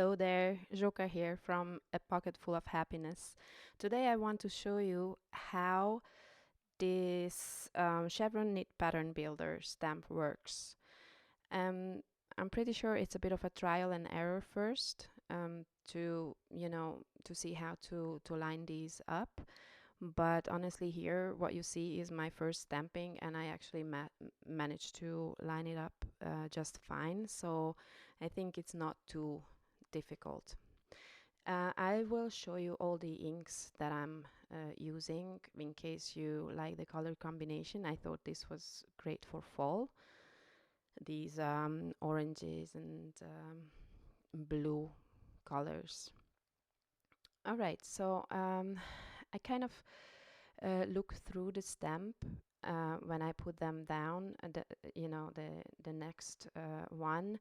Hello there, Joka here from A Pocket Full of Happiness. Today I want to show you how this Chevron knit pattern builder stamp works. Um, I'm pretty sure it's a bit of a trial and error first to see how to line these up. But honestly, here what you see is my first stamping, and I actually managed to line it up just fine. So I think it's not too difficult. I will show you all the inks that I'm using in case you like the color combination. I thought this was great for fall. These oranges and blue colors. All right, so I kind of look through the stamp when I put them down, the next one,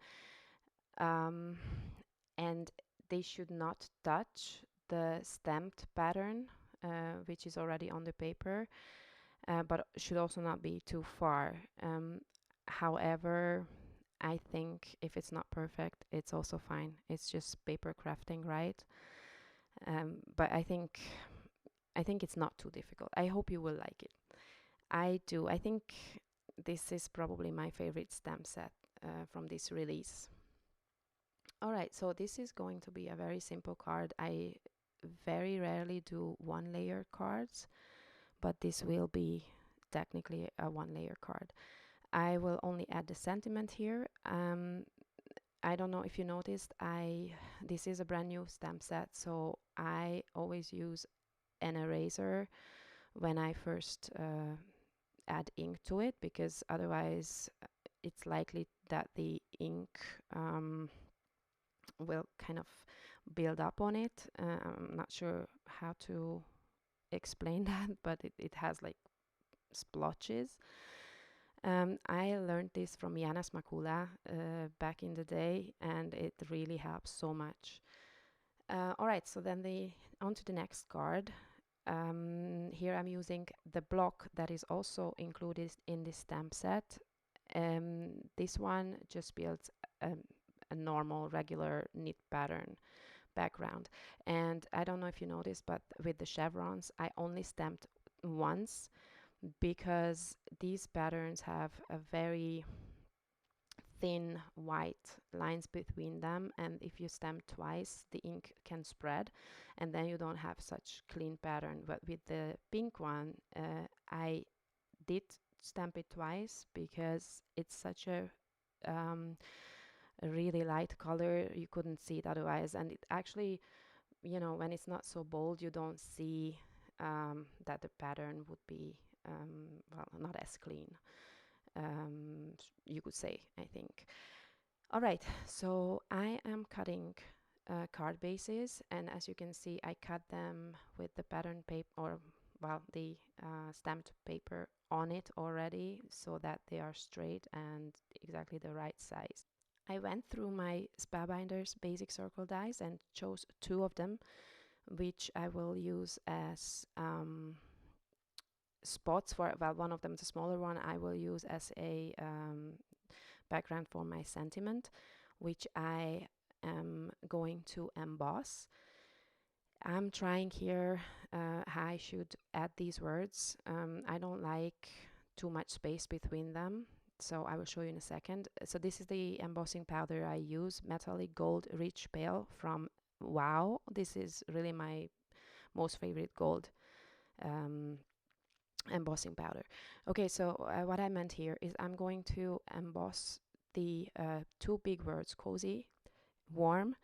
um, and they should not touch the stamped pattern, which is already on the paper, but should also not be too far. However, I think if it's not perfect, it's also fine. It's just paper crafting, right? But I think it's not too difficult. I hope you will like it. I do. I think this is probably my favorite stamp set from this release. All right, so this is going to be a very simple card. I very rarely do one layer cards, but this will be technically a one layer card. I will only add the sentiment here. I don't know if you noticed, this is a brand new stamp set, so I always use an eraser when I first add ink to it, because otherwise it's likely that the ink will kind of build up on it. I'm not sure how to explain that, but it has like splotches. I learned this from Janas Makula back in the day, and it really helps so much. All right, so then on to the next card. Here I'm using the block that is also included in this stamp set. This one just builds a normal, regular knit pattern background. And I don't know if you noticed, but with the chevrons, I only stamped once because these patterns have a very thin white lines between them, and if you stamp twice the ink can spread and then you don't have such clean pattern. But with the pink one, I did stamp it twice because it's such a really light color, you couldn't see it otherwise, and it actually, when it's not so bold, you don't see that the pattern would be well, not as clean, you could say, I think. All right, so I am cutting card bases, and as you can see, I cut them with the pattern paper, or well, the stamped paper on it already, so that they are straight and exactly the right size. I went through my Spellbinders basic circle dies and chose two of them, which I will use as spots for, well, one of them, the smaller one, I will use as a background for my sentiment, which I am going to emboss. I'm trying here how I should add these words. I don't like too much space between them, so I will show you in a second. So this is the embossing powder I use, Metallic Gold Rich Pale from Wow. This is really my most favorite gold embossing powder. Okay, so what I meant here is I'm going to emboss the two big words, cozy, warm,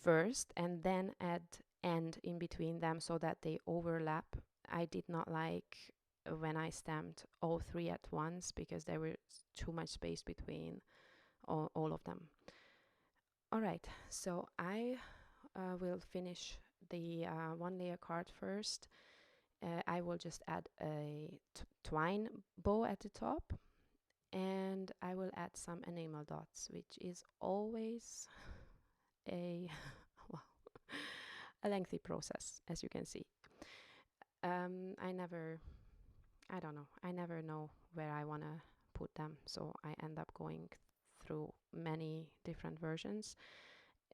first, and then add and in between them so that they overlap. I did not like when I stamped all three at once because there was too much space between all of them. All right, so I will finish the one layer card first. I will just add a twine bow at the top, and I will add some enamel dots, which is always a well, a lengthy process, as you can see. I don't know, I never know where I want to put them, so I end up going through many different versions.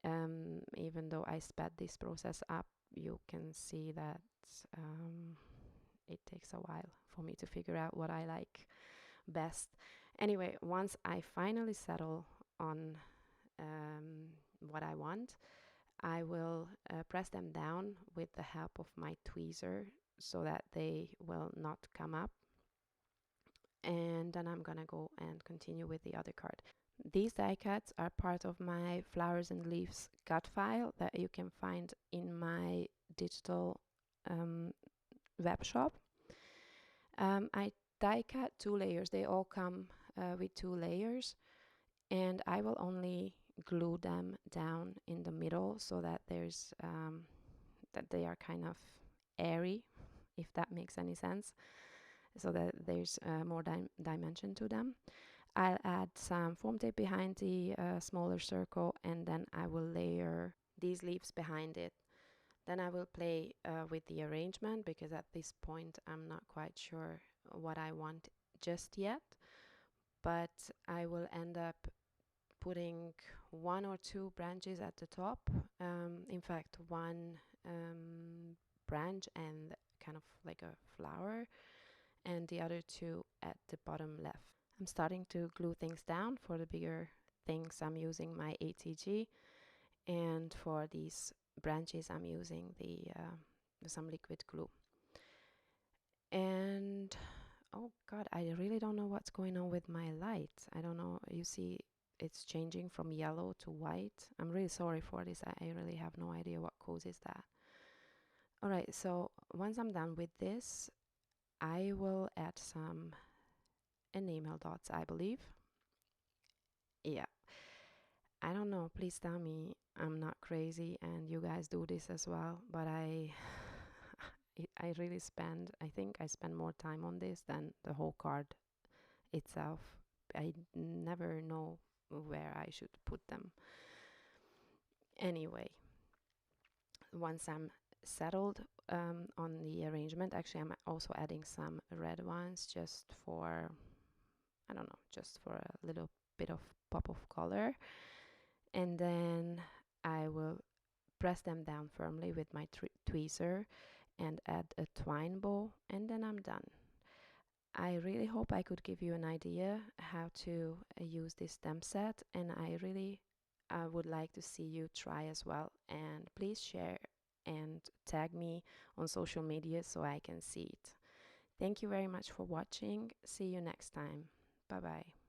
Even though I sped this process up, you can see that it takes a while for me to figure out what I like best. Anyway, once I finally settle on what I want, I will press them down with the help of my tweezer so that they will not come up. And then I'm gonna go and continue with the other card. These die cuts are part of my flowers and leaves cut file that you can find in my digital web shop. I die cut 2 layers. They all come with 2 layers, and I will only glue them down in the middle so that there's that they are kind of airy, if that makes any sense, so that there's more dimension to them. I'll add some foam tape behind the smaller circle, and then I will layer these leaves behind it. Then I will play with the arrangement, because at this point I'm not quite sure what I want just yet, but I will end up putting 1 or 2 branches at the top. In fact, one branch and kind of like a flower, and the other 2 at the bottom left. I'm starting to glue things down. For the bigger things, I'm using my ATG, and for these branches, I'm using some liquid glue. And oh god, I really don't know what's going on with my light. I don't know. You see, it's changing from yellow to white. I'm really sorry for this. I really have no idea what causes that. All right, so once I'm done with this, I will add some enamel dots, I believe. Yeah, I don't know, please tell me I'm not crazy and you guys do this as well, but I really I think I spend more time on this than the whole card itself. I never know where I should put them. Anyway, once I'm settled on the arrangement, actually I'm also adding some red ones just for, I don't know, just for a little bit of pop of color. And then I will press them down firmly with my tweezer and add a twine bow, and then I'm done. I really hope I could give you an idea how to use this stem set, and I really would like to see you try as well. And please share and tag me on social media so I can see it. Thank you very much for watching. See you next time. Bye bye.